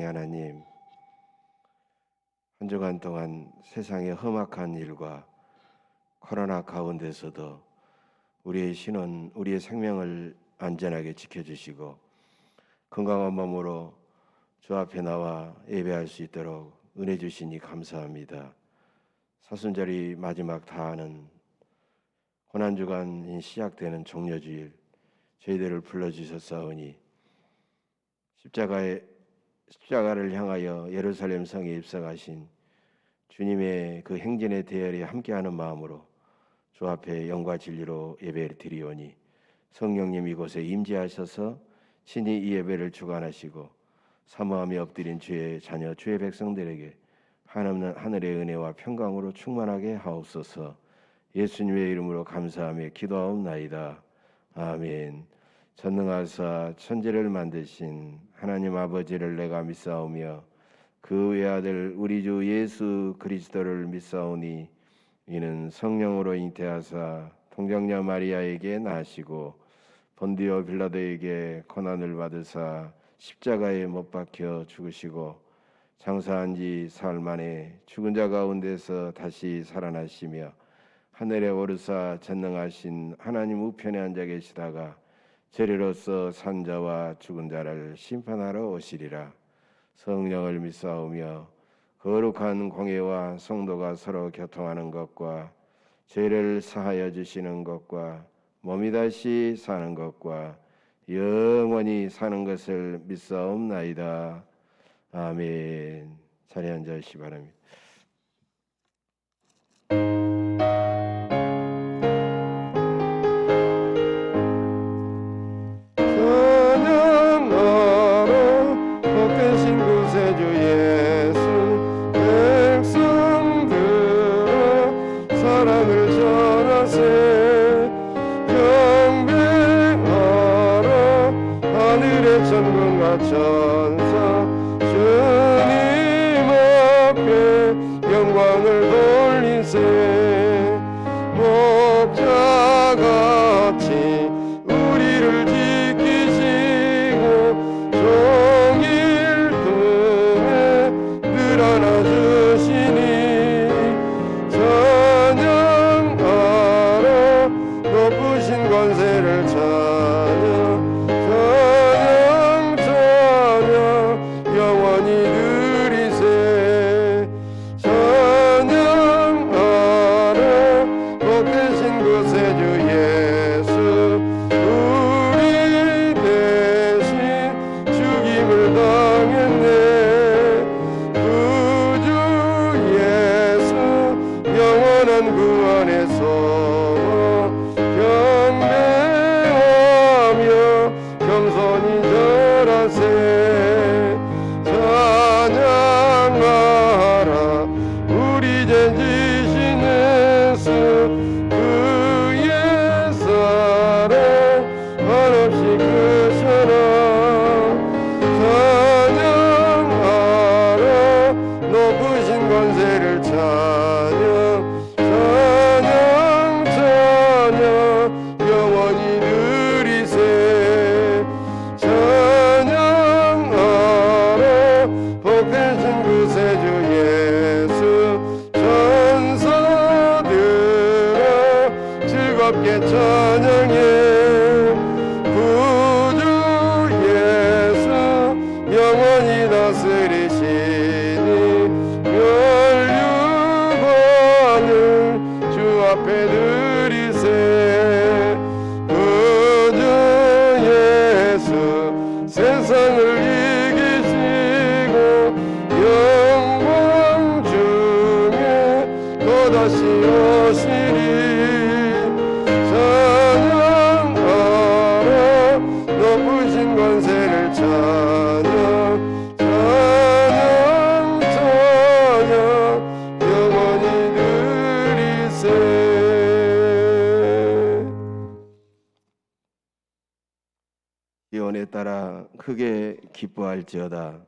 하나님, 한 주간 동안 세상의 험악한 일과 코로나 가운데서도 우리의 신원, 우리의 생명을 안전하게 지켜주시고 건강한 몸으로 주 앞에 나와 예배할 수 있도록 은혜 주시니 감사합니다. 사순절이 마지막 다하는 고난주간이 시작되는 종려주일, 저희들을 불러주셨사오니 십자가를 향하여 예루살렘 성에 입성하신 주님의 그 행진의 대열에 함께하는 마음으로 주 앞에 영과 진리로 예배를 드리오니 성령님 이곳에 임재하셔서 친히 이 예배를 주관하시고 사모함이 엎드린 주의 자녀 주의 백성들에게 한없는 하늘의 은혜와 평강으로 충만하게 하옵소서. 예수님의 이름으로 감사하며 기도하옵나이다. 아멘. 전능하사 천지를 만드신 하나님 아버지를 내가 믿사오며 그 외아들 우리 주 예수 그리스도를 믿사오니 이는 성령으로 잉태하사 통정녀 마리아에게 나시고 본디오 빌라도에게 고난을 받으사 십자가에 못 박혀 죽으시고 장사한 지 사흘 만에 죽은 자 가운데서 다시 살아나시며 하늘에 오르사 전능하신 하나님 우편에 앉아 계시다가 재리로서 산 자와 죽은 자를 심판하러 오시리라. 성령을 믿사오며 거룩한 공예와 성도가 서로 교통하는 것과 죄를 사하여 주시는 것과 몸이 다시 사는 것과 영원히 사는 것을 믿사옵나이다. 아멘. 자리에 앉으시기 바랍니다. 천사 주님 앞에 영광을 돌리세. 목자같이 우리를 지키시고 종일 등에 늘 안아주시니 찬양하라 높으신 권세를 찬양 영원히 누리세. 찬양하라 복되신 구세주 예수 우리 대신 죽임을 당했네. 구주 예수 영원한 구원의 소망 경배하며 겸손히 절하세. 찬양하라 우리 죄 지신 예수 그의 사랑 한없이 크셔라. 찬양하라 높으신 권세를 찬양 영원히 누리세. 복되신 구세주 예수 천사들아 즐겁게 찬양해. 구주 예수 영원히 다스리시니 멸류관을 주 앞에 드리세. 구주 예수 세상을 영광 중에 또다시 오시리. 찬양하라 높으신 권세를 찬양 영원히 누리세. 예언에 따라 크게 기뻐할지어다.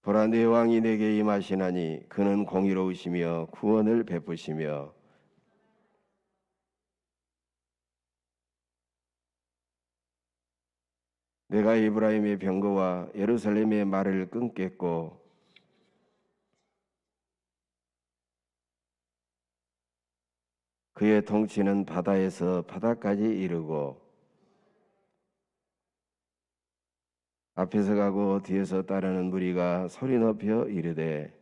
보라 내 왕이 내게 임하시나니 그는 공의로우시며 구원을 베푸시며 내가 에브라임의 병거와 예루살렘의 말을 끊겠고 그의 통치는 바다에서 바다까지 이르고 앞에서 가고 뒤에서 따르는 무리가 소리 높여 이르되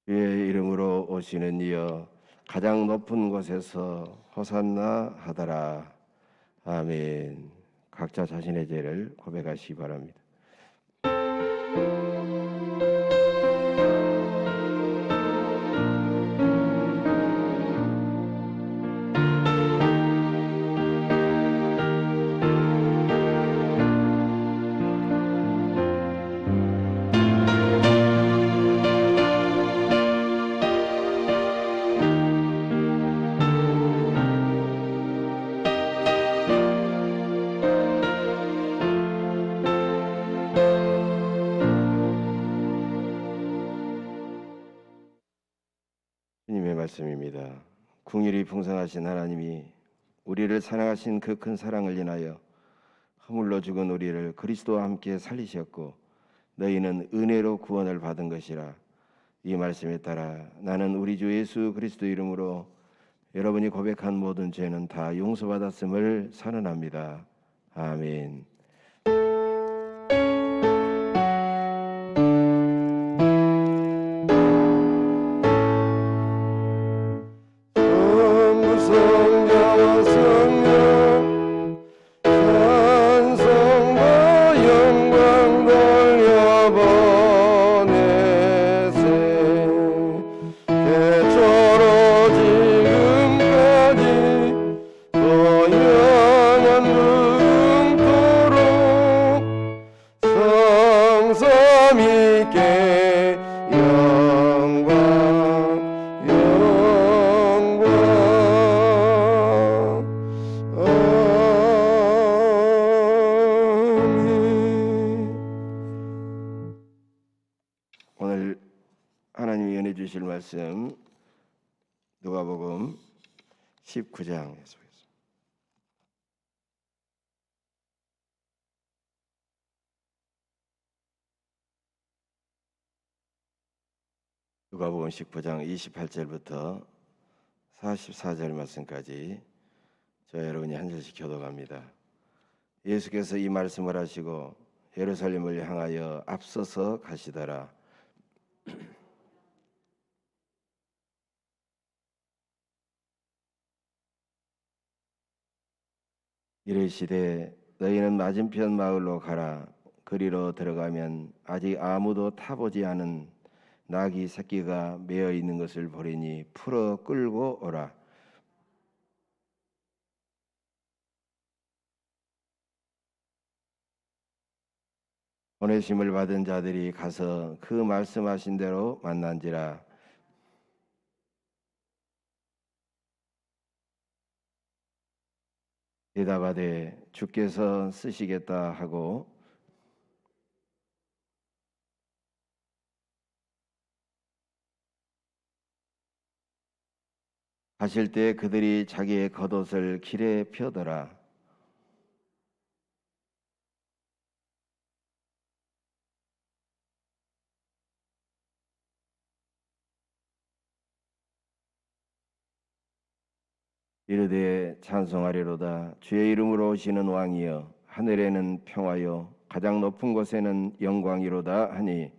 주의 이름으로 오시는 이여 가장 높은 곳에서 호산나 하더라. 아멘. 각자 자신의 죄를 고백하시기 바랍니다. 주님의 말씀입니다. 긍휼이 풍성하신 하나님이 우리를 사랑하신 그 큰 사랑을 인하여 허물로 죽은 우리를 그리스도와 함께 살리셨고 너희는 은혜로 구원을 받은 것이라. 이 말씀에 따라 나는 우리 주 예수 그리스도 이름으로 여러분이 고백한 모든 죄는 다 용서받았음을 선언합니다. 아멘. 오늘 하나님이 은혜 주실 말씀 누가복음 19장에서 보겠습니다. 누가복음 19장 28절부터 44절 말씀까지 저 여러분이 한 절씩 교독합니다. 예수께서 이 말씀을 하시고 예루살렘을 향하여 앞서서 가시더라. 이르시되 너희는 맞은편 마을로 가라. 그리로 들어가면 아직 아무도 타보지 않은 나귀 새끼가 매어 있는 것을 보리니 풀어 끌고 오라. 보내심을 받은 자들이 가서 그 말씀하신 대로 만난지라. 대답하되 주께서 쓰시겠다 하고 가실 때 그들이 자기의 겉옷을 길에 펴더라. 이르되 찬송하리로다. 주의 이름으로 오시는 왕이여 하늘에는 평화요 가장 높은 곳에는 영광이로다 하니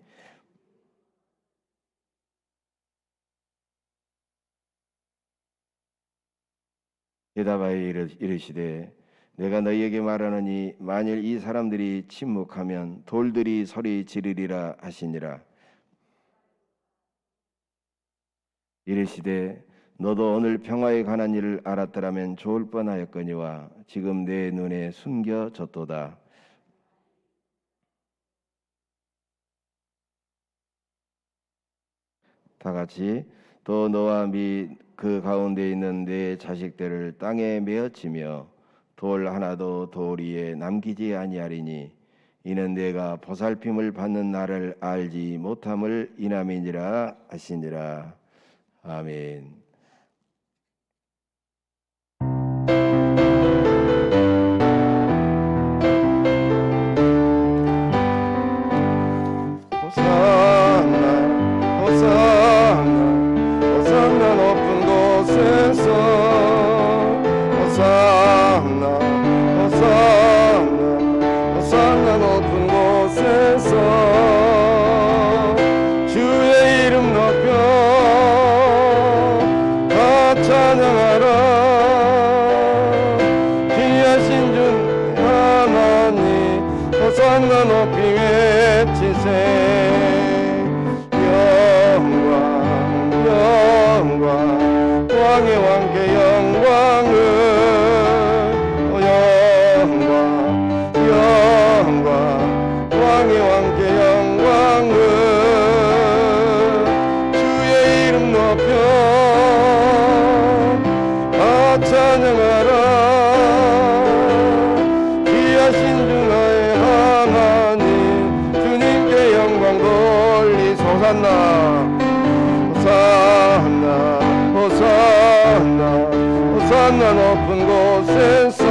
대답하여 이르시되 내가 너희에게 말하노니 만일 이 사람들이 침묵하면 돌들이 소리 지르리라 하시니라. 이르시되 너도 오늘 평화에 관한 일을 알았더라면 좋을 뻔하였거니와 지금 내 눈에 숨겨졌도다. 다 같이 또 너와 및 그 가운데 있는 내 자식들을 땅에 메어치며 돌 하나도 돌 위에 남기지 아니하리니 이는 내가 보살핌을 받는 나를 알지 못함을 인함이니라 하시니라. 아멘. 호산나 호산나 높은 곳에서 주의 이름 높여 다 찬양하라. 귀하신 주 하나님 호산나 높이 외치세. 왕의 왕께 영광을 영광 왕의 왕께 영광을 주의 이름 높여 다 찬양하라. 귀하신 주 나의 하나님 주님께 영광 돌리소. 호산나 호산나 호산나 호산나 높은 곳에서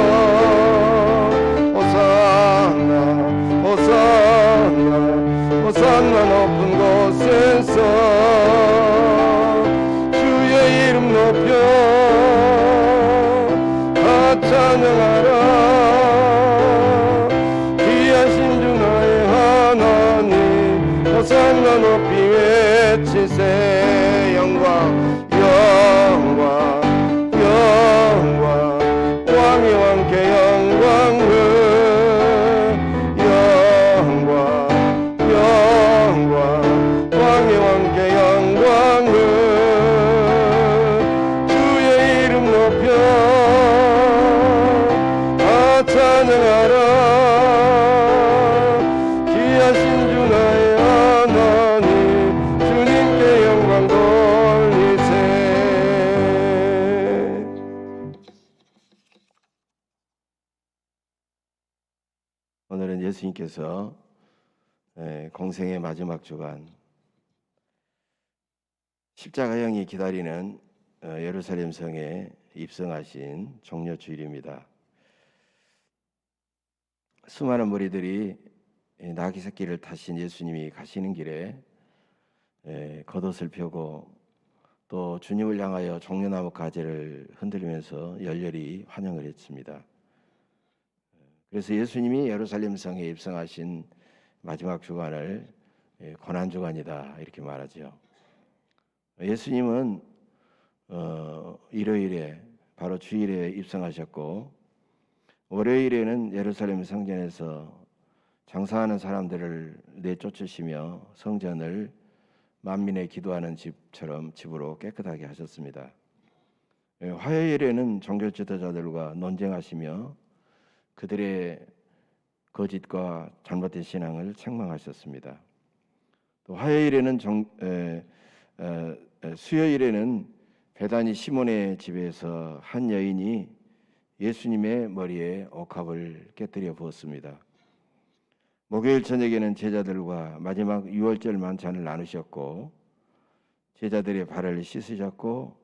호산나 호산나 호산나 높은 곳에서 주의 이름 높여 다 찬양하라. 귀하신 주 나의 하나님 호산나 높이 외치세. 영광 영광 영광 왕의 왕께 영광을 영광 영광 왕의 왕께 영광을 주의 이름 높여 다 찬양하라. 귀하신 주 나의 하나님 주님께 영광 돌리세. 오늘은 예수님께서 공생의 마지막 주간 십자가형이 기다리는 예루살렘 성에 입성하신 종려주일입니다. 수많은 무리들이 나귀 새끼를 타신 예수님이 가시는 길에 겉옷을 펴고 또 주님을 향하여 종려나무 가지를 흔들면서 열렬히 환영을 했습니다. 그래서 예수님이 예루살렘 성에 입성하신 마지막 주간을 고난주간이다 이렇게 말하죠. 예수님은 일요일에 바로 주일에 입성하셨고 월요일에는 예루살렘 성전에서 장사하는 사람들을 내쫓으시며 성전을 만민의 기도하는 집처럼 집으로 깨끗하게 하셨습니다. 화요일에는 종교 지도자들과 논쟁하시며 그들의 거짓과 잘못된 신앙을 책망하셨습니다. 또 화요일에는 수요일에는 베다니 시몬의 집에서 한 여인이 예수님의 머리에 옥합을 깨뜨려 부었습니다. 목요일 저녁에는 제자들과 마지막 유월절 만찬을 나누셨고 제자들의 발을 씻으셨고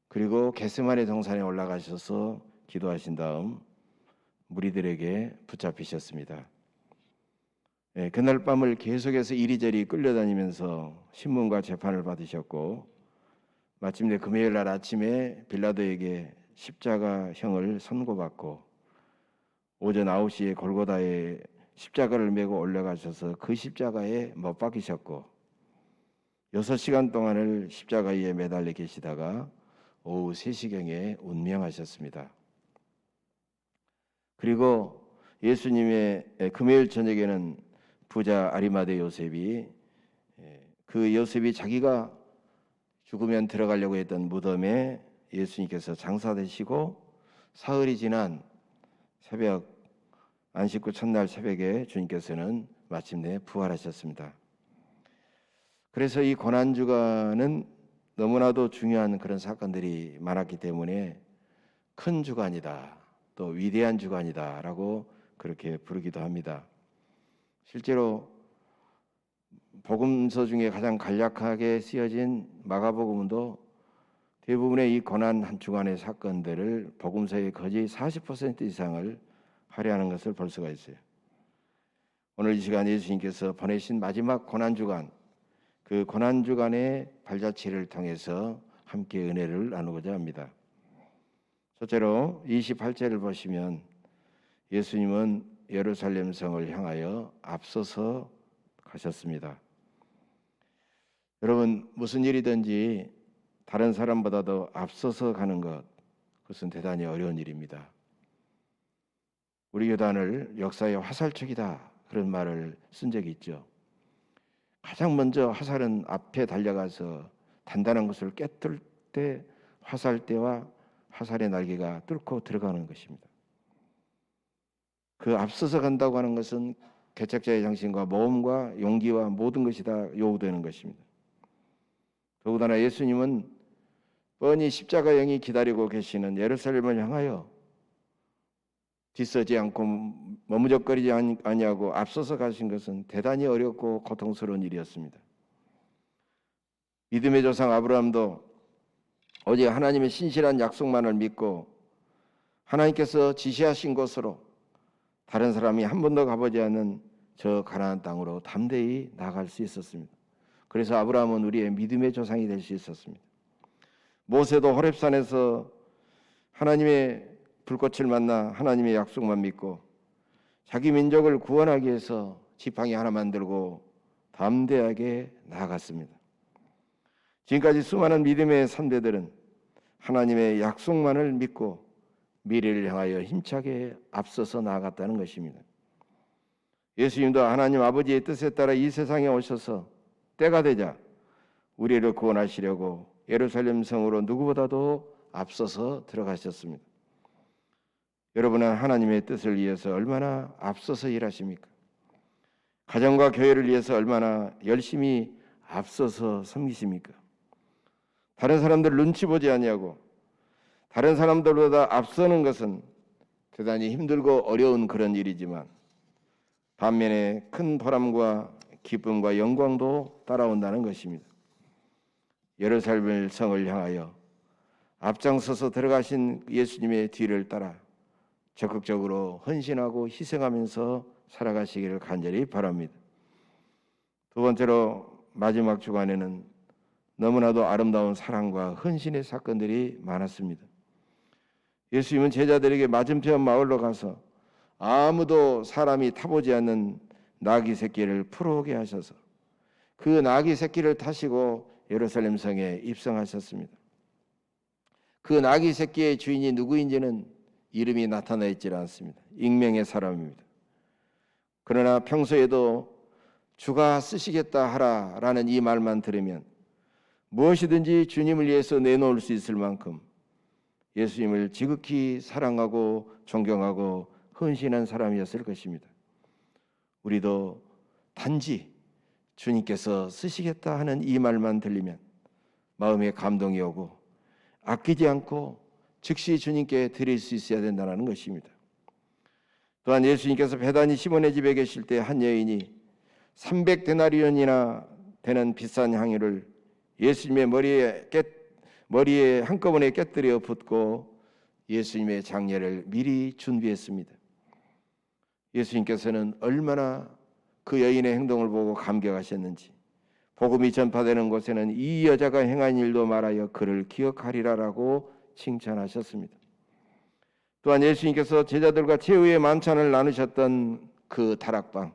그리고 겟세마네 동산에 올라가셔서 기도하신 다음 무리들에게 붙잡히셨습니다. 그날 밤을 계속해서 이리저리 끌려다니면서 신문과 재판을 받으셨고 마침내 금요일 날 아침에 빌라도에게 십자가형을 선고받고 오전 9시에 골고다에 십자가를 메고 올라가셔서 그 십자가에 못 박히셨고 6시간 동안을 십자가 위에 매달려 계시다가 오후 3시경에 운명하셨습니다. 그리고 예수님의 금요일 저녁에는 부자 아리마대 요셉이 그 요셉이 자기가 죽으면 들어가려고 했던 무덤에 예수님께서 장사되시고 사흘이 지난 새벽 안식구 첫날 새벽에 주님께서는 마침내 부활하셨습니다. 그래서 이 고난주간은 너무나도 중요한 그런 사건들이 많았기 때문에 큰 주간이다, 또 위대한 주간이다라고 그렇게 부르기도 합니다. 실제로 복음서 중에 가장 간략하게 쓰여진 마가복음도 대부분의 이 고난 한 주간의 사건들을 복음서의 거의 40% 이상을 할애하는 것을 볼 수가 있어요. 오늘 이 시간 예수님께서 보내신 마지막 고난주간, 그 고난주간의 발자취를 통해서 함께 은혜를 나누고자 합니다. 첫째로 28절을 보시면 예수님은 예루살렘 성을 향하여 앞서서 가셨습니다. 여러분, 무슨 일이든지 다른 사람보다도 앞서서 가는 것, 그것은 대단히 어려운 일입니다. 우리 교단을 역사의 화살촉이다, 그런 말을 쓴 적이 있죠. 가장 먼저 화살은 앞에 달려가서 단단한 것을 깨뜨릴 때 화살대와 화살의 날개가 뚫고 들어가는 것입니다. 그 앞서서 간다고 하는 것은 개척자의 정신과 모험과 용기와 모든 것이 다 요구되는 것입니다. 더군다나 예수님은 뻔히 십자가형이 기다리고 계시는 예루살렘을 향하여 뒤서지 않고 머무적거리지 아니하고 앞서서 가신 것은 대단히 어렵고 고통스러운 일이었습니다. 믿음의 조상 아브라함도 오직 하나님의 신실한 약속만을 믿고 하나님께서 지시하신 곳으로 다른 사람이 한 번도 가보지 않은 저 가나안 땅으로 담대히 나아갈 수 있었습니다. 그래서 아브라함은 우리의 믿음의 조상이 될 수 있었습니다. 모세도 호렙산에서 하나님의 불꽃을 만나 하나님의 약속만 믿고 자기 민족을 구원하기 위해서 지팡이 하나 만들고 담대하게 나아갔습니다. 지금까지 수많은 믿음의 선배들은 하나님의 약속만을 믿고 미래를 향하여 힘차게 앞서서 나아갔다는 것입니다. 예수님도 하나님 아버지의 뜻에 따라 이 세상에 오셔서 때가 되자 우리를 구원하시려고 예루살렘 성으로 누구보다도 앞서서 들어가셨습니다. 여러분은 하나님의 뜻을 위해서 얼마나 앞서서 일하십니까? 가정과 교회를 위해서 얼마나 열심히 앞서서 섬기십니까? 다른 사람들 눈치 보지 아니하고 다른 사람들보다 앞서는 것은 대단히 힘들고 어려운 그런 일이지만 반면에 큰 보람과 기쁨과 영광도 따라온다는 것입니다. 예루살렘 성을 향하여 앞장서서 들어가신 예수님의 뒤를 따라 적극적으로 헌신하고 희생하면서 살아가시기를 간절히 바랍니다. 두 번째로 마지막 주간에는 너무나도 아름다운 사랑과 헌신의 사건들이 많았습니다. 예수님은 제자들에게 맞은편 마을로 가서 아무도 사람이 타보지 않는 나귀 새끼를 풀어오게 하셔서 그 나귀 새끼를 타시고 예루살렘 성에 입성하셨습니다. 그 나귀 새끼의 주인이 누구인지는 이름이 나타나 있지 않습니다. 익명의 사람입니다. 그러나 평소에도 주가 쓰시겠다 하라라는 이 말만 들으면 무엇이든지 주님을 위해서 내놓을 수 있을 만큼 예수님을 지극히 사랑하고 존경하고 헌신한 사람이었을 것입니다. 우리도 단지 주님께서 쓰시겠다 하는 이 말만 들리면 마음에 감동이 오고 아끼지 않고 즉시 주님께 드릴 수 있어야 된다는 것입니다. 또한 예수님께서 베다니 시몬의 집에 계실 때 한 여인이 300데나리온이나 되는 비싼 향유를 예수님의 머리에 한꺼번에 깨뜨려 붓고 예수님의 장례를 미리 준비했습니다. 예수님께서는 얼마나 그 여인의 행동을 보고 감격하셨는지 복음이 전파되는 곳에는 이 여자가 행한 일도 말하여 그를 기억하리라라고 칭찬하셨습니다. 또한 예수님께서 제자들과 최후의 만찬을 나누셨던 그 다락방,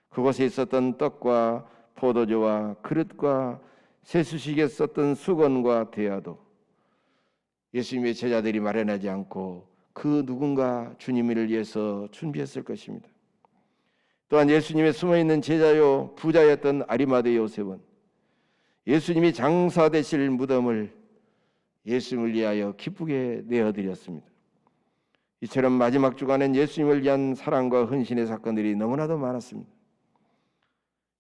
그곳에 있었던 떡과 포도주와 그릇과 세수식에 썼던 수건과 대야도 예수님의 제자들이 마련하지 않고 그 누군가 주님을 위해서 준비했을 것입니다. 또한 예수님의 숨어있는 제자요 부자였던 아리마대 요셉은 예수님이 장사되실 무덤을 예수님을 위하여 기쁘게 내어드렸습니다. 이처럼 마지막 주간엔 예수님을 위한 사랑과 헌신의 사건들이 너무나도 많았습니다.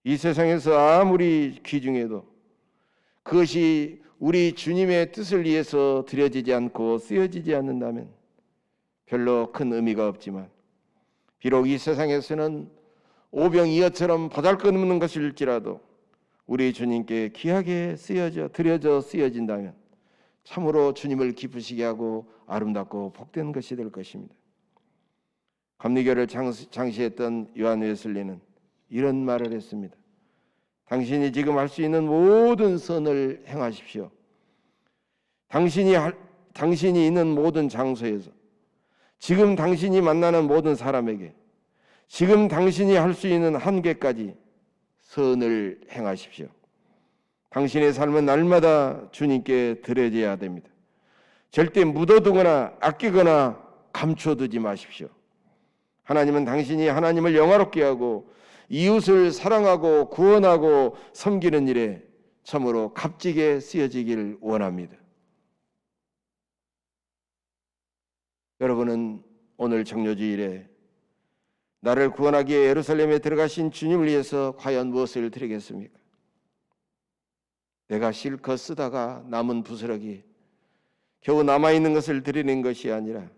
이 세상에서 아무리 귀중해도 그것이 우리 주님의 뜻을 위해서 드려지지 않고 쓰여지지 않는다면 별로 큰 의미가 없지만 비록 이 세상에서는 오병이어처럼 보잘것없는 것일지라도 우리 주님께 귀하게 드려져 쓰여진다면 참으로 주님을 기쁘시게 하고 아름답고 복된 것이 될 것입니다. 감리교를 장시했던 요한 웨슬리는 이런 말을 했습니다. 당신이 지금 할 수 있는 모든 선을 행하십시오. 당신이 당신이 있는 모든 장소에서, 지금 당신이 만나는 모든 사람에게, 지금 당신이 할 수 있는 한계까지 선을 행하십시오. 당신의 삶은 날마다 주님께 드려져야 됩니다. 절대 묻어두거나 아끼거나 감춰두지 마십시오. 하나님은 당신이 하나님을 영화롭게 하고 이웃을 사랑하고 구원하고 섬기는 일에 참으로 값지게 쓰여지길 원합니다. 여러분은 오늘 정료주일에 나를 구원하기 위해 예루살렘에 들어가신 주님을 위해서 과연 무엇을 드리겠습니까? 내가 실컷 쓰다가 남은 부스러기, 겨우 남아있는 것을 드리는 것이 아니라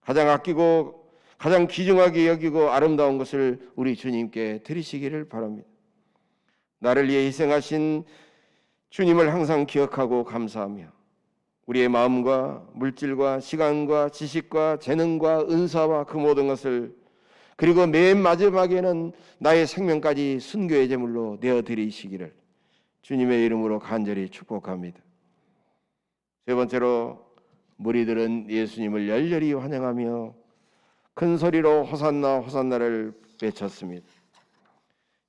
가장 아끼고 가장 귀중하게 여기고 아름다운 것을 우리 주님께 드리시기를 바랍니다. 나를 위해 희생하신 주님을 항상 기억하고 감사하며 우리의 마음과 물질과 시간과 지식과 재능과 은사와 그 모든 것을, 그리고 맨 마지막에는 나의 생명까지 순교의 제물로 내어드리시기를 주님의 이름으로 간절히 축복합니다. 세 번째로, 무리들은 예수님을 열렬히 환영하며 큰 소리로 호산나 호산나를 외쳤습니다.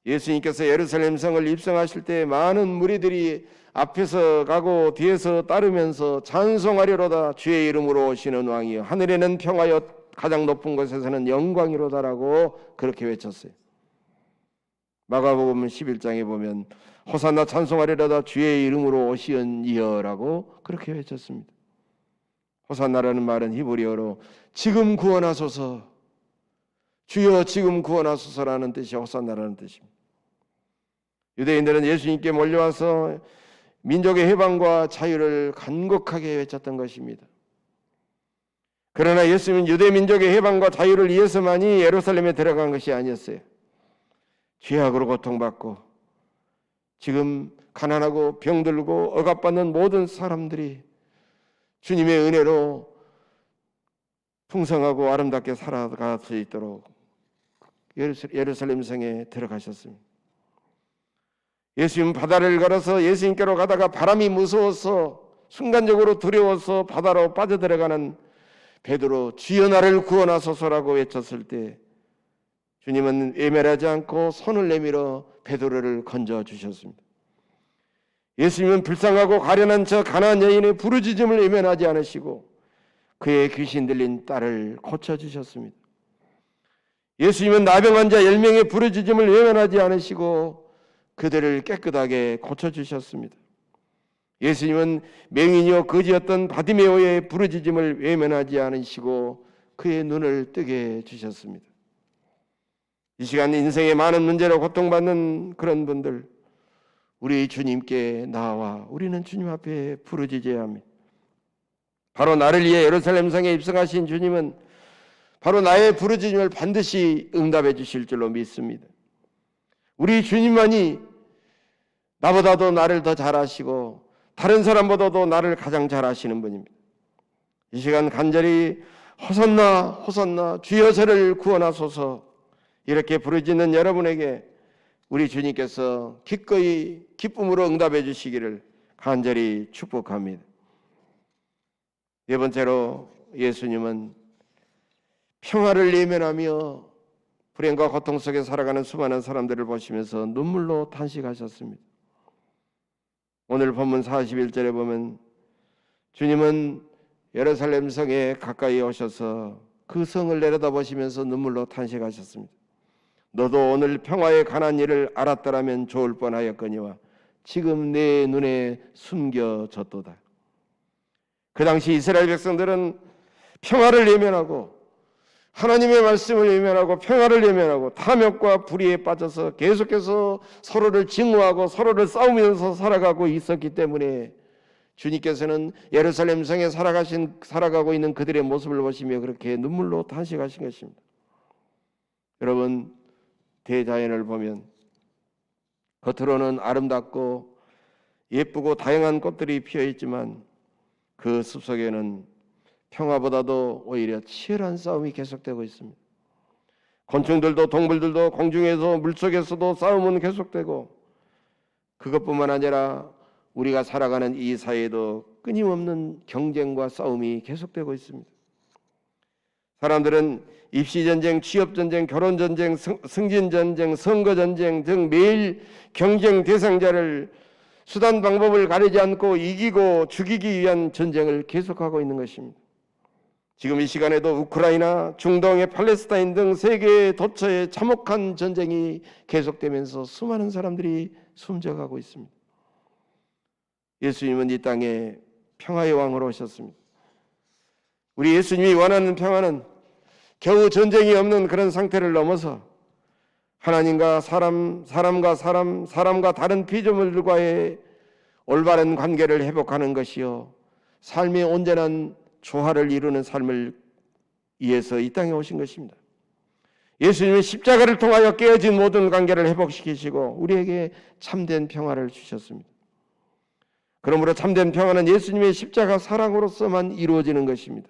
예수님께서 예루살렘 성을 입성하실 때 많은 무리들이 앞에서 가고 뒤에서 따르면서 찬송하리로다. 주의 이름으로 오시는 왕이여, 하늘에는 평화여, 가장 높은 곳에서는 영광이로다라고 그렇게 외쳤어요. 마가복음 11장에 보면 호산나 찬송하리로다, 주의 이름으로 오시는 이여라고 그렇게 외쳤습니다. 호산나라는 말은 히브리어로 지금 구원하소서, 주여 지금 구원하소서라는 뜻이 호산나라는 뜻입니다. 유대인들은 예수님께 몰려와서 민족의 해방과 자유를 간곡하게 외쳤던 것입니다. 그러나 예수님은 유대 민족의 해방과 자유를 위해서만이 예루살렘에 들어간 것이 아니었어요. 죄악으로 고통받고 지금 가난하고 병들고 억압받는 모든 사람들이 주님의 은혜로 풍성하고 아름답게 살아갈 수 있도록 예루살렘 성에 들어가셨습니다. 예수님 바다를 걸어서 예수님께로 가다가 바람이 무서워서 순간적으로 두려워서 바다로 빠져들어가는 베드로, 주여 나를 구원하소서라고 외쳤을 때 주님은 외면하지 않고 손을 내밀어 베드로를 건져주셨습니다. 예수님은 불쌍하고 가련한 저 가난한 여인의 부르짖음을 외면하지 않으시고 그의 귀신 들린 딸을 고쳐주셨습니다. 예수님은 나병 환자 10명의 부르짖음을 외면하지 않으시고 그들을 깨끗하게 고쳐주셨습니다. 예수님은 맹인이요 거지였던 바디메오의 부르짖음을 외면하지 않으시고 그의 눈을 뜨게 해주셨습니다. 이 시간 인생의 많은 문제로 고통받는 그런 분들, 우리 주님께 나와 우리는 주님 앞에 부르짖어야 합니다. 바로 나를 위해 예루살렘 성에 입성하신 주님은 바로 나의 부르짖음을 반드시 응답해 주실 줄로 믿습니다. 우리 주님만이 나보다도 나를 더 잘 아시고 다른 사람보다도 나를 가장 잘 아시는 분입니다. 이 시간 간절히 호산나 호산나 주여 저를 구원하소서 이렇게 부르짖는 여러분에게 우리 주님께서 기꺼이 기쁨으로 응답해 주시기를 간절히 축복합니다. 네 번째로, 예수님은 평화를 예면하며 불행과 고통 속에 살아가는 수많은 사람들을 보시면서 눈물로 탄식하셨습니다. 오늘 본문 41절에 보면 주님은 예루살렘 성에 가까이 오셔서 그 성을 내려다보시면서 눈물로 탄식하셨습니다. 너도 오늘 평화에 관한 일을 알았더라면 좋을 뻔하였거니와 지금 내 눈에 숨겨졌도다. 그 당시 이스라엘 백성들은 평화를 예면하고 하나님의 말씀을 예면하고 평화를 예면하고 탐욕과 불의에 빠져서 계속해서 서로를 증오하고 서로를 싸우면서 살아가고 있었기 때문에 주님께서는 예루살렘 성에 살아가고 있는 그들의 모습을 보시며 그렇게 눈물로 탄식하신 것입니다. 여러분, 대자연을 보면 겉으로는 아름답고 예쁘고 다양한 꽃들이 피어 있지만 그 숲속에는 평화보다도 오히려 치열한 싸움이 계속되고 있습니다. 곤충들도 동물들도 공중에서 물속에서도 싸움은 계속되고 그것뿐만 아니라 우리가 살아가는 이 사회도 끊임없는 경쟁과 싸움이 계속되고 있습니다. 사람들은 입시전쟁, 취업전쟁, 결혼전쟁, 승진전쟁, 선거전쟁 등 매일 경쟁 대상자를 수단 방법을 가리지 않고 이기고 죽이기 위한 전쟁을 계속하고 있는 것입니다. 지금 이 시간에도 우크라이나, 중동의 팔레스타인 등 세계 도처에 참혹한 전쟁이 계속되면서 수많은 사람들이 숨져가고 있습니다. 예수님은 이 땅에 평화의 왕으로 오셨습니다. 우리 예수님이 원하는 평화는 겨우 전쟁이 없는 그런 상태를 넘어서 하나님과 사람, 사람과 사람, 사람과 다른 피조물들과의 올바른 관계를 회복하는 것이요, 삶의 온전한 조화를 이루는 삶을 위해서 이 땅에 오신 것입니다. 예수님은 십자가를 통하여 깨어진 모든 관계를 회복시키시고 우리에게 참된 평화를 주셨습니다. 그러므로 참된 평화는 예수님의 십자가 사랑으로서만 이루어지는 것입니다.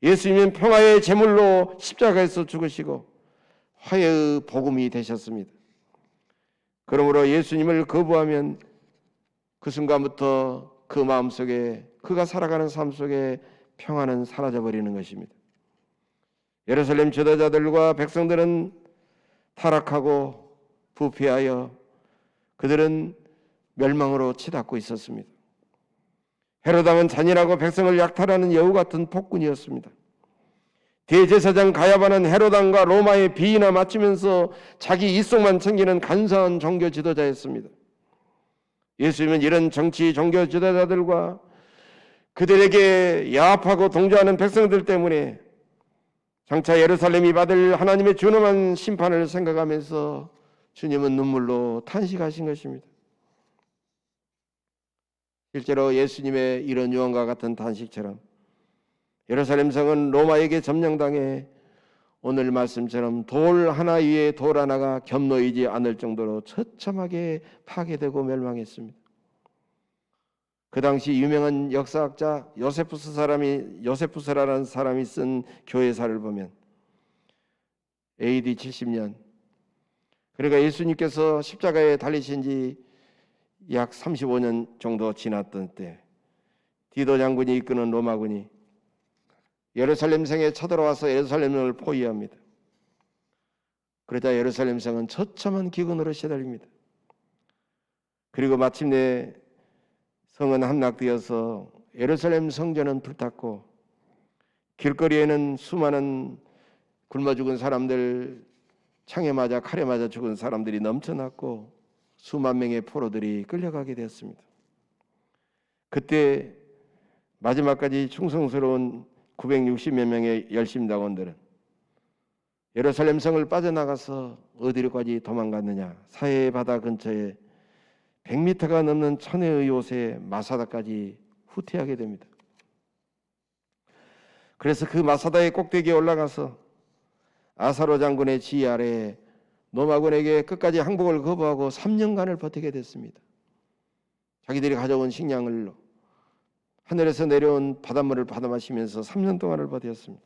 예수님은 평화의 제물로 십자가에서 죽으시고 화해의 복음이 되셨습니다. 그러므로 예수님을 거부하면 그 순간부터 그 마음속에, 그가 살아가는 삶 속에 평화는 사라져버리는 것입니다. 예루살렘 지도자들과 백성들은 타락하고 부패하여 그들은 멸망으로 치닫고 있었습니다. 헤롯 왕은 잔인하고 백성을 약탈하는 여우 같은 폭군이었습니다. 대제사장 가야바는 헤롯 왕과 로마의 비위나 맞추면서 자기 이속만 챙기는 간사한 종교 지도자였습니다. 예수님은 이런 정치 종교 지도자들과 그들에게 야합하고 동조하는 백성들 때문에 장차 예루살렘이 받을 하나님의 준엄한 심판을 생각하면서 주님은 눈물로 탄식하신 것입니다. 실제로 예수님의 이런 유언과 같은 탄식처럼 예루살렘 성은 로마에게 점령당해 오늘 말씀처럼 돌 하나 위에 돌 하나가 겹놓이지 않을 정도로 처참하게 파괴되고 멸망했습니다. 그 당시 유명한 역사학자 요세푸스라는 사람이 쓴 교회사를 보면 AD 70년, 그러니까 예수님께서 십자가에 달리신 지 약 35년 정도 지났던 때 디도 장군이 이끄는 로마군이 예루살렘 성에 쳐들어와서 예루살렘을 포위합니다. 그러자 예루살렘 성은 처참한 기근으로 시달립니다. 그리고 마침내 성은 함락되어서 예루살렘 성전은 불탔고 길거리에는 수많은 굶어 죽은 사람들, 창에 맞아 칼에 맞아 죽은 사람들이 넘쳐났고 수만 명의 포로들이 끌려가게 되었습니다. 그때 마지막까지 충성스러운 960여 명의 열심당원들은 예루살렘 성을 빠져나가서 어디로까지 도망갔느냐, 사해 바다 근처에 100m가 넘는 천혜의 요새 마사다까지 후퇴하게 됩니다. 그래서 그 마사다의 꼭대기에 올라가서 아사로 장군의 지휘 아래에 로마군에게 끝까지 항복을 거부하고 3년간을 버티게 됐습니다. 자기들이 가져온 식량을 하늘에서 내려온 바닷물을 받아 마시면서 3년 동안을 버텼습니다.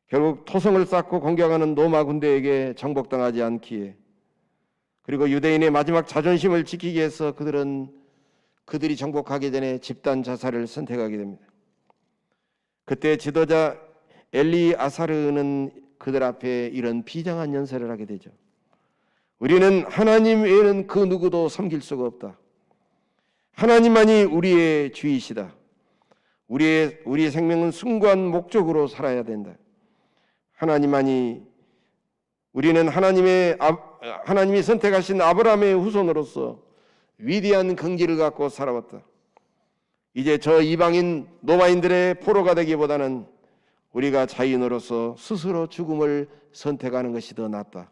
결국 토성을 쌓고 공격하는 로마 군대에게 정복당하지 않기에, 그리고 유대인의 마지막 자존심을 지키기 위해서 그들이 정복하기 전에 집단 자살을 선택하게 됩니다. 그때 지도자 엘리 아사르는 그들 앞에 이런 비장한 연설을 하게 되죠. 우리는 하나님 외에는 그 누구도 섬길 수가 없다. 하나님만이 우리의 주이시다. 우리의 생명은 숭고한 목적으로 살아야 된다. 우리는 하나님이 선택하신 아브라함의 후손으로서 위대한 긍지를 갖고 살아왔다. 이제 저 이방인 로마인들의 포로가 되기보다는 우리가 자인으로서 스스로 죽음을 선택하는 것이 더 낫다.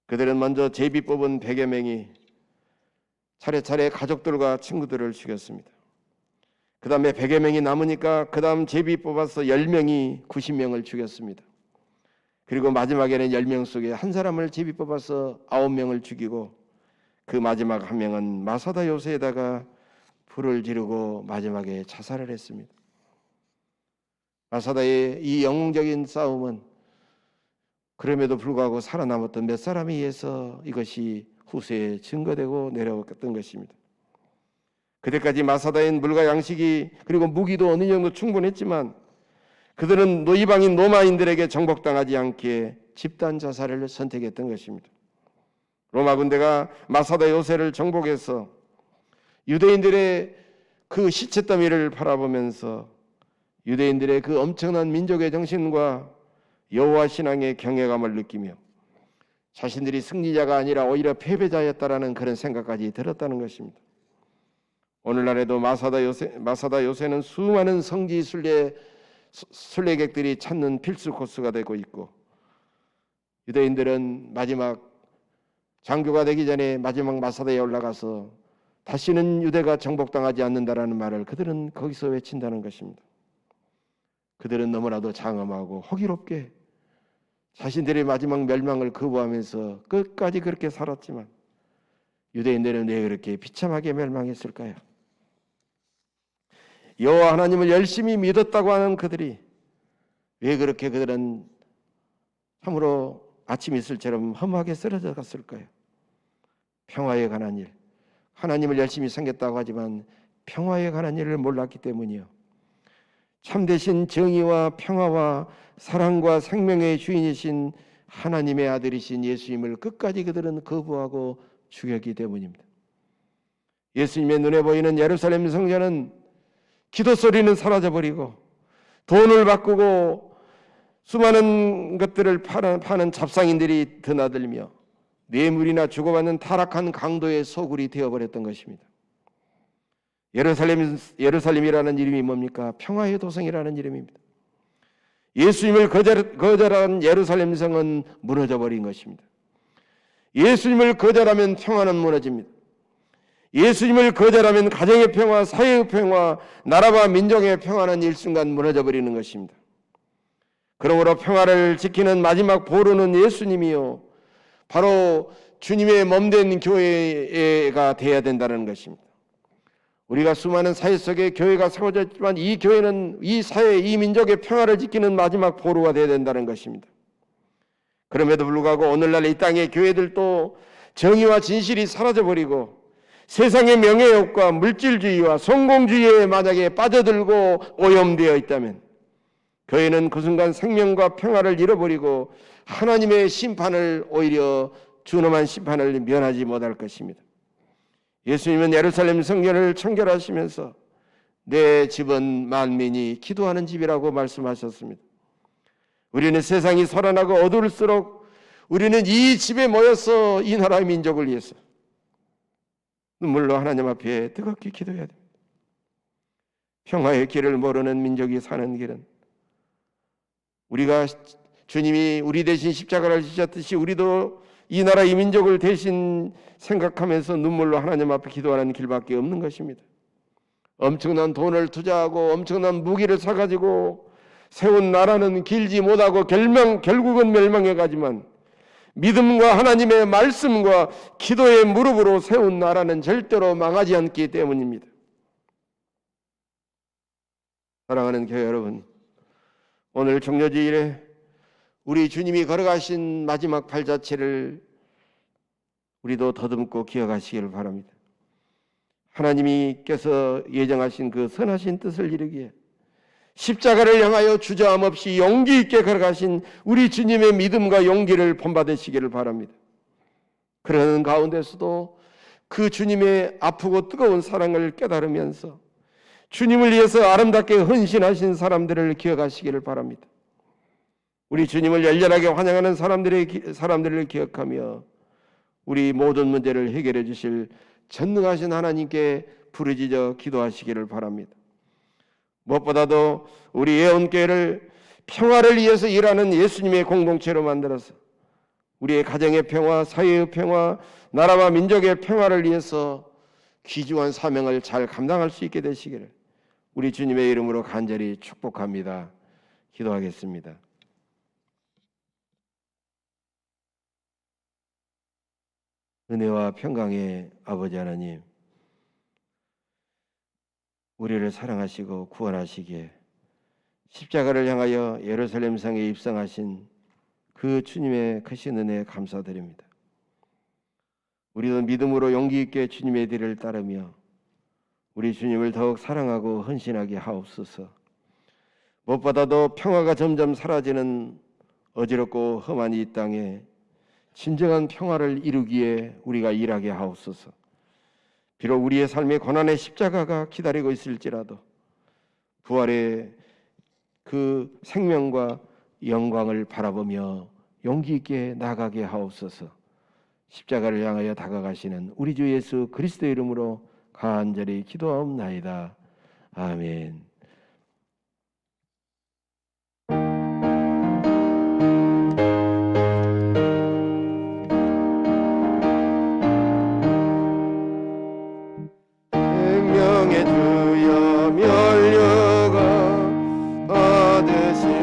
그들은 먼저 제비 뽑은 100여 명이 차례차례 가족들과 친구들을 죽였습니다. 그 다음에 100여 명이 남으니까 그 다음 제비 뽑아서 10명이 90명을 죽였습니다. 그리고 마지막에는 10명 속에 한 사람을 제비 뽑아서 9명을 죽이고 그 마지막 한 명은 마사다 요새에다가 불을 지르고 마지막에 자살을 했습니다. 마사다의 이 영웅적인 싸움은 그럼에도 불구하고 살아남았던 몇 사람에 의해서 이것이 후세에 증거되고 내려왔던 것입니다. 그때까지 마사다엔 물과 양식이 그리고 무기도 어느 정도 충분했지만 그들은 노이방인 로마인들에게 정복당하지 않기에 집단 자살을 선택했던 것입니다. 로마 군대가 마사다 요새를 정복해서 유대인들의 그 시체 더미를 바라보면서 유대인들의 그 엄청난 민족의 정신과 여호와 신앙의 경외감을 느끼며 자신들이 승리자가 아니라 오히려 패배자였다라는 그런 생각까지 들었다는 것입니다. 오늘날에도 마사다 요새는 수많은 성지 순례객들이 찾는 필수 코스가 되고 있고, 유대인들은 마지막 장교가 되기 전에 마지막 마사다에 올라가서 다시는 유대가 정복당하지 않는다라는 말을 그들은 거기서 외친다는 것입니다. 그들은 너무나도 장엄하고 호기롭게 자신들의 마지막 멸망을 거부하면서 끝까지 그렇게 살았지만 유대인들은 왜 그렇게 비참하게 멸망했을까요? 여호와 하나님을 열심히 믿었다고 하는 그들이 왜 그렇게 그들은 참으로 아침 이슬처럼 험하게 쓰러져 갔을까요? 평화에 관한 일, 하나님을 열심히 섬겼다고 하지만 평화에 관한 일을 몰랐기 때문이요. 참되신 정의와 평화와 사랑과 생명의 주인이신 하나님의 아들이신 예수님을 끝까지 그들은 거부하고 죽였기 때문입니다. 예수님의 눈에 보이는 예루살렘 성전은 기도 소리는 사라져버리고 돈을 바꾸고 수많은 것들을 파는 잡상인들이 드나들며 뇌물이나 주고받는 타락한 강도의 소굴이 되어버렸던 것입니다. 예루살렘이라는 이름이 뭡니까? 평화의 도성이라는 이름입니다. 예수님을 거절한 예루살렘 성은 무너져 버린 것입니다. 예수님을 거절하면 평화는 무너집니다. 예수님을 거절하면 가정의 평화, 사회의 평화, 나라와 민족의 평화는 일순간 무너져 버리는 것입니다. 그러므로 평화를 지키는 마지막 보루는 예수님이요, 바로 주님의 몸된 교회가 되어야 된다는 것입니다. 우리가 수많은 사회 속에 교회가 세워져 있지만 이 교회는 이 사회, 이 민족의 평화를 지키는 마지막 보루가 되어야 된다는 것입니다. 그럼에도 불구하고 오늘날 이 땅의 교회들도 정의와 진실이 사라져버리고 세상의 명예욕과 물질주의와 성공주의에 만약에 빠져들고 오염되어 있다면 교회는 그 순간 생명과 평화를 잃어버리고 하나님의 심판을, 오히려 준엄한 심판을 면하지 못할 것입니다. 예수님은 예루살렘 성전을 청결하시면서 내 집은 만민이 기도하는 집이라고 말씀하셨습니다. 우리는 세상이 살아나고 어두울수록 우리는 이 집에 모여서 이 나라의 민족을 위해서 눈물로 하나님 앞에 뜨겁게 기도해야 됩니다. 평화의 길을 모르는 민족이 사는 길은, 우리가 주님이 우리 대신 십자가를 지셨듯이 우리도 이 나라 이 민족을 대신 생각하면서 눈물로 하나님 앞에 기도하는 길밖에 없는 것입니다. 엄청난 돈을 투자하고 엄청난 무기를 사가지고 세운 나라는 길지 못하고 결국은 멸망해 가지만 믿음과 하나님의 말씀과 기도의 무릎으로 세운 나라는 절대로 망하지 않기 때문입니다. 사랑하는 교회 여러분, 오늘 종려주일에 우리 주님이 걸어가신 마지막 발자취를 우리도 더듬고 기억하시기를 바랍니다. 하나님께서 예정하신 그 선하신 뜻을 이루기에 십자가를 향하여 주저함 없이 용기 있게 걸어가신 우리 주님의 믿음과 용기를 본받으시기를 바랍니다. 그러는 가운데서도 그 주님의 아프고 뜨거운 사랑을 깨달으면서 주님을 위해서 아름답게 헌신하신 사람들을 기억하시기를 바랍니다. 우리 주님을 열렬하게 환영하는 사람들을 기억하며 우리 모든 문제를 해결해 주실 전능하신 하나님께 부르짖어 기도하시기를 바랍니다. 무엇보다도 우리 예언교회를 평화를 위해서 일하는 예수님의 공동체로 만들어서 우리의 가정의 평화, 사회의 평화, 나라와 민족의 평화를 위해서 귀중한 사명을 잘 감당할 수 있게 되시기를 우리 주님의 이름으로 간절히 축복합니다. 기도하겠습니다. 은혜와 평강의 아버지 하나님, 우리를 사랑하시고 구원하시기에 십자가를 향하여 예루살렘 성에 입성하신 그 주님의 크신 은혜에 감사드립니다. 우리도 믿음으로 용기 있게 주님의 뒤를 따르며 우리 주님을 더욱 사랑하고 헌신하게 하옵소서. 무엇보다도 평화가 점점 사라지는 어지럽고 험한 이 땅에 진정한 평화를 이루기에 우리가 일하게 하옵소서. 비록 우리의 삶의 고난의 십자가가 기다리고 있을지라도 부활의 그 생명과 영광을 바라보며 용기 있게 나가게 하옵소서. 십자가를 향하여 다가가시는 우리 주 예수 그리스도의 이름으로 간절히 기도하옵나이다. 아멘. 생명의 주여 면류가 받으시옵소서.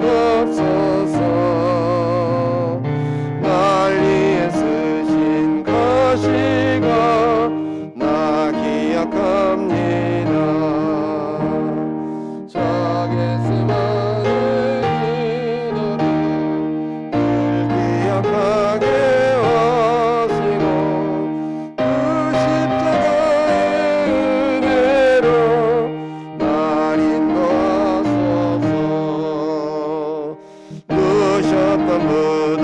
난리에 쓰신 가시가 나 기약합니다. 자겟세마네 기도를 늘 기약하게 하시고 그 십자가의 은혜로 날 인도하소서. 무셨던 부담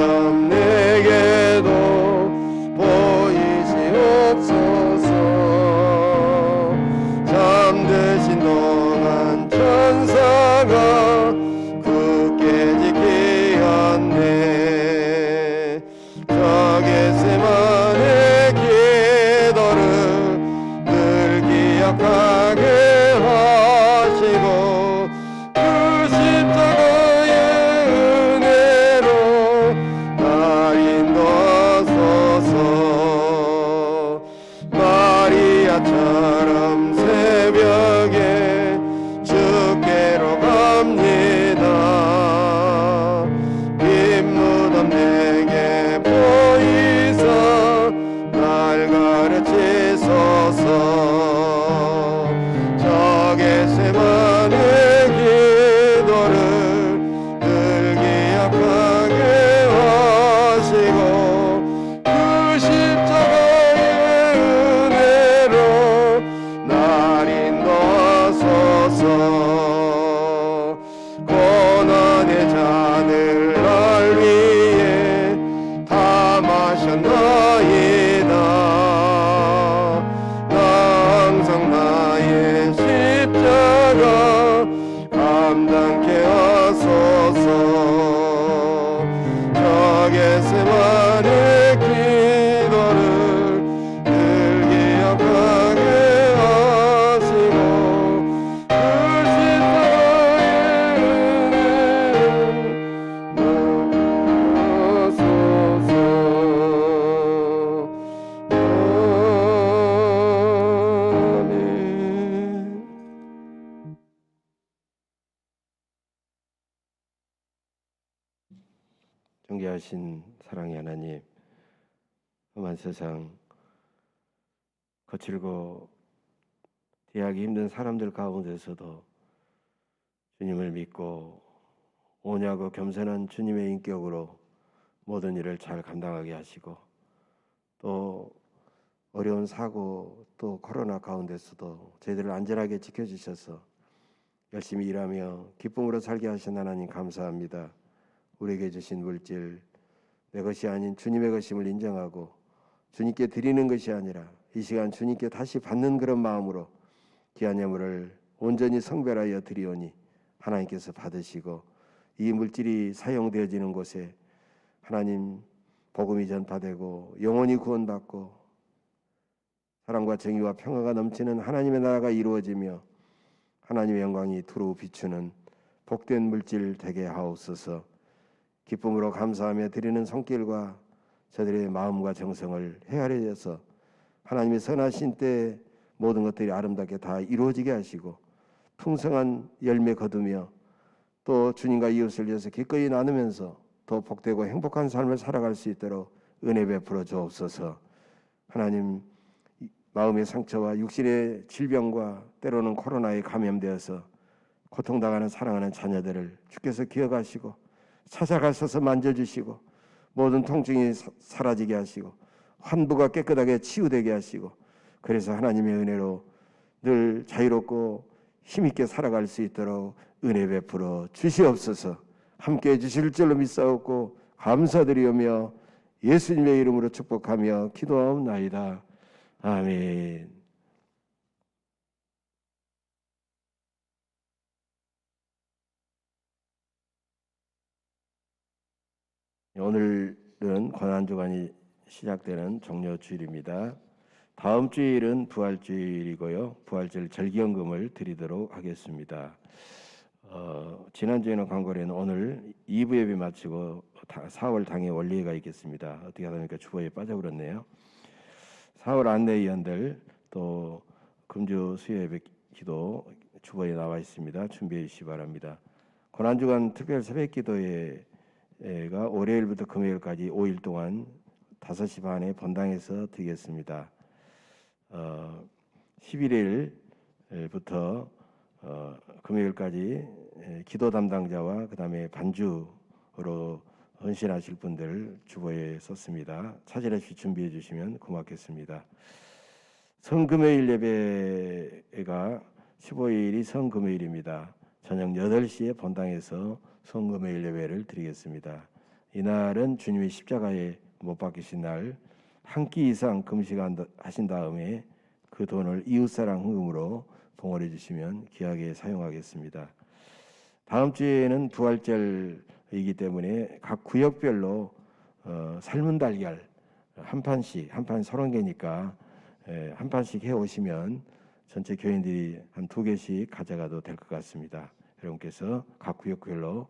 내게도 보이시옵소서. 잠드신 동안 천사가 굳게 지키었네. 자겟세마네 기도를 늘 기약하게 하시고 그 십자가의 은혜로 날 인도하소서. 마리아처럼 새벽에 주께로 갑니다. 빈 무덤 내게 보이사 날 가르치소서. 자겟세마네 기도를 늘 기약하게 하시고 그 십자가의 은혜로 날 인도하소서. 고난의 잔을 날 위해 다 마셨나이다. 나 항상 나의 십자가 감당케 하소서. 자겟세마네 기도를 늘 기약하게 하시고 그 십자가의 은혜로 나가소서. 아멘. 존귀하신 사랑의 하나님, 험한 세상 거칠고 대하기 힘든 사람들 가운데서도 주님을 믿고 오냐고 겸손한 주님의 인격으로 모든 일을 잘 감당하게 하시고 또 어려운 사고 또 코로나 가운데서도 저희들을 안전하게 지켜주셔서 열심히 일하며 기쁨으로 살게 하신 하나님 감사합니다. 우리에게 주신 물질 내 것이 아닌 주님의 것임을 인정하고 주님께 드리는 것이 아니라 이 시간 주님께 다시 받는 그런 마음으로 귀한 예물을 온전히 성별하여 드리오니 하나님께서 받으시고 이 물질이 사용되어지는 곳에 하나님 복음이 전파되고 영혼이 구원받고 사랑과 정의와 평화가 넘치는 하나님의 나라가 이루어지며 하나님의 영광이 두루 비추는 복된 물질 되게 하옵소서. 기쁨으로 감사하며 드리는 손길과 저들의 마음과 정성을 헤아려서 하나님의 선하신 때에 모든 것들이 아름답게 다 이루어지게 하시고 풍성한 열매 거두며 또 주님과 이웃을 위해서 기꺼이 나누면서 더 복되고 행복한 삶을 살아갈 수 있도록 은혜 베풀어 주옵소서. 하나님 마음의 상처와 육신의 질병과 때로는 코로나에 감염되어서 고통당하는 사랑하는 자녀들을 주께서 기억하시고 찾아가셔서 만져주시고 모든 통증이 사라지게 하시고 환부가 깨끗하게 치유되게 하시고 그래서 하나님의 은혜로 늘 자유롭고 힘있게 살아갈 수 있도록 은혜 베풀어 주시옵소서. 함께해 주실 줄로 믿사옵고 감사드리오며 예수님의 이름으로 축복하며 기도하옵나이다. 아멘. 오늘은 고난주간이 시작되는 종료주일입니다. 다음 주일은 부활주일이고요. 부활절 절기연금을 드리도록 하겠습니다. 지난주에는 광고에는 오늘 2부 예배 마치고 4월 당일 원리회가 있겠습니다. 어떻게 하다 보니까 주보에 빠져버렸네요. 4월 안내위원들 또 금주 수요 예배 기도 주보에 나와 있습니다. 준비해 주시기 바랍니다. 고난주간 특별 새벽 기도회가 월요일부터 금요일까지 5일 동안 5시 반에 본당에서 드리겠습니다. 11일부터 금요일까지 기도 담당자와 그 다음에 반주로 헌신하실 분들 주보에 썼습니다. 차질없이 준비해 주시면 고맙겠습니다. 성금요일 예배가 15일이 성금요일입니다. 저녁 8시에 본당에서 성금요일 예배를 드리겠습니다. 이날은 주님의 십자가에 못 박히신 날 한 끼 이상 금식하신 다음에 그 돈을 이웃사랑 헌금으로 봉헌해 주시면 귀하게 사용하겠습니다. 다음 주에는 부활절이기 때문에 각 구역별로 삶은 달걀 한 판씩, 한 판 30개니까 한 판씩 해오시면 전체 교인들이 한 2개씩 가져가도 될 것 같습니다. 여러분께서 각 구역별로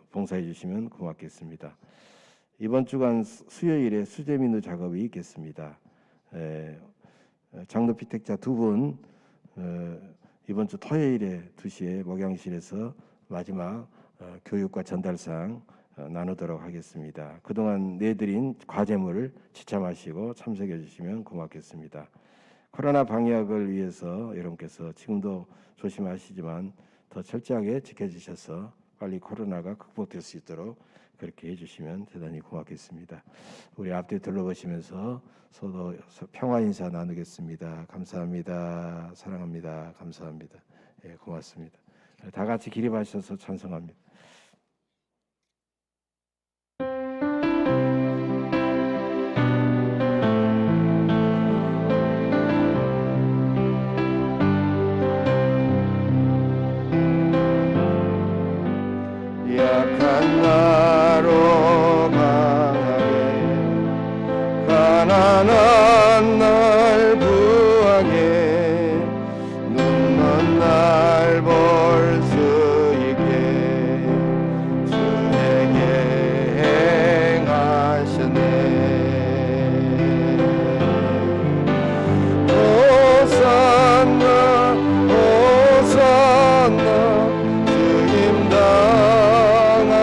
봉사해 주시면 고맙겠습니다. 이번 주간 수요일에 수제민우 작업이 있겠습니다. 장로 피택자 2분 이번 주 토요일에 2시에 목양실에서 마지막 교육과 전달상 나누도록 하겠습니다. 그동안 내드린 과제물을 지참하시고 참석해 주시면 고맙겠습니다. 코로나 방역을 위해서 여러분께서 지금도 조심하시지만 더 철저하게 지켜주셔서 빨리 코로나가 극복될 수 있도록 그렇게 해주시면 대단히 고맙겠습니다. 우리 앞뒤 둘러보시면서 서로 평화 인사 나누겠습니다. 감사합니다. 사랑합니다. 감사합니다. 고맙습니다. 다 같이 기립하셔서 찬송합니다. 약한 나로 강하게 가난한 날 부하게 눈먼 날 볼 수 있게 주에게 행하셨네. 호산나 호산나 주님 당한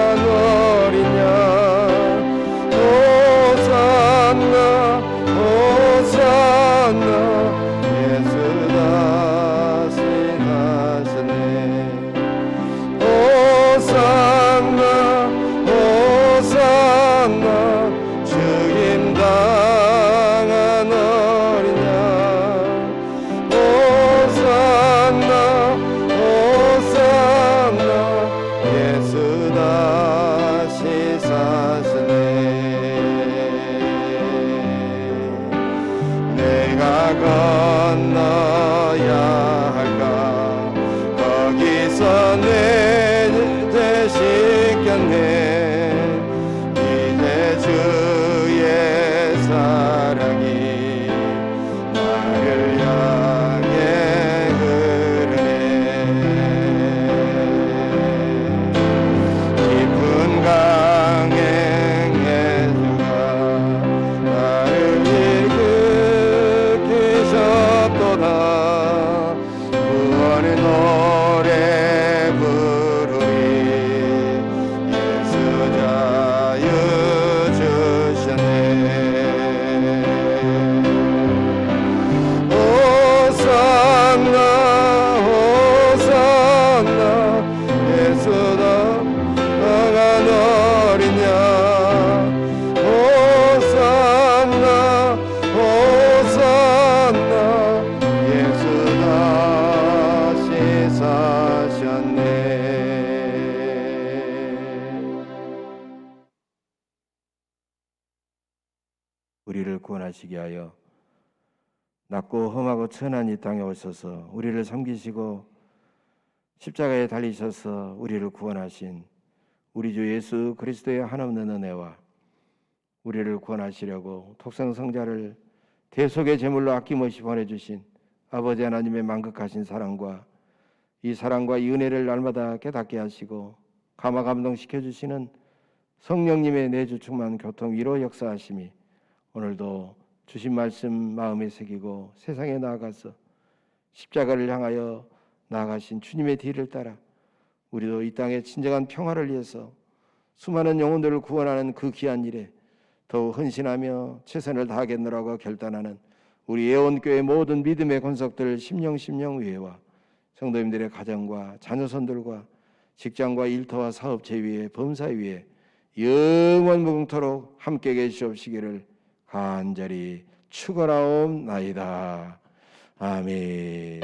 우리를 구원하시게 하여 낮고 험하고 천한 이 땅에 오셔서 우리를 섬기시고 십자가에 달리셔서 우리를 구원하신 우리 주 예수 그리스도의 한없는 은혜와 우리를 구원하시려고 독생성자를 대속의 제물로 아낌없이 보내주신 아버지 하나님의 만극하신 사랑과 이 사랑과 이 은혜를 날마다 깨닫게 하시고 감화 감동시켜 주시는 성령님의 내주 충만 교통 위로 역사하심이 오늘도 주신 말씀 마음에 새기고 세상에 나아가서 십자가를 향하여 나아가신 주님의 뒤를 따라 우리도 이 땅의 진정한 평화를 위해서 수많은 영혼들을 구원하는 그 귀한 일에 더욱 헌신하며 최선을 다하겠노라고 결단하는 우리 예원교회 모든 믿음의 권속들 심령의회와 성도님들의 가정과 자녀손들과 직장과 일터와 사업체 위에 범사에 위에 영원 무궁토록 함께 계시옵시기를 간절히 축원하옵나이다. 아멘.